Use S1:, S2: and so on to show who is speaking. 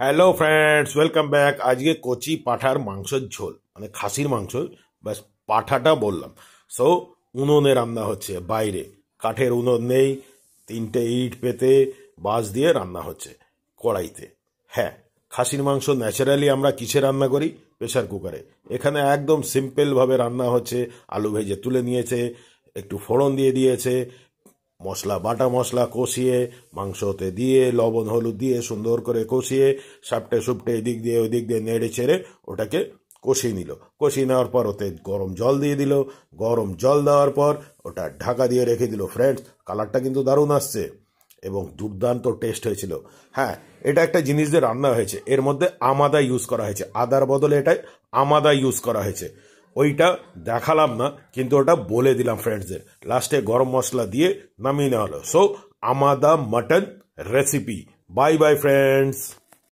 S1: Hello friends, welcome back. আজকে কচি পাঠার মাংসের ঝোল, মানে খাসির মাংস, ব্যাস পাঠাটা বললাম। সো উনুনে রান্না হচ্ছে, বাইরে কাঠের উনুন নেই, 3টে ইট পেতে বাঁশ দিয়ে রান্না হচ্ছে কড়াইতে। হ্যাঁ, খাসির মাংস ন্যাচারালি আমরা কিসে রান্না করি? প্রেশার কুকারে। এখানে একদম সিম্পলভাবে রান্না হচ্ছে। আলু ভেজে তুলে নিয়েছে, একটু ফোড়ন দিয়ে দিয়েছে, মশলা বাটা মশলা কষিয়ে মাংসতে দিয়ে লবণ হলুদ দিয়ে সুন্দর করে কষিয়ে সাপটে সুপটে এদিক দিয়ে ওই দিক দিয়ে নেড়ে ছেড়ে ওটাকে কষিয়ে নিল। কষিয়ে নেওয়ার পর ওতে গরম জল দিয়ে দিল। গরম জল দেওয়ার পর ওটা ঢাকা দিয়ে রেখে দিল। ফ্রেন্ডস, কালারটা কিন্তু দারুণ আসছে এবং দুর্দান্ত টেস্ট হয়েছিল। হ্যাঁ, এটা একটা জিনিস দিয়ে রান্না হয়েছে, এর মধ্যে আমাদা ইউজ করা হয়েছে, আদার বদলে এটাই আমাদা ইউজ করা হয়েছে। ওইটা দেখালাম না, কিন্তু ওটা বলে দিলাম ফ্রেন্ডসদের। লাস্টে গরম মশলা দিয়ে নামিয়ে নেওয়া হলো। সো আমাদা mutton recipe. Bye bye friends.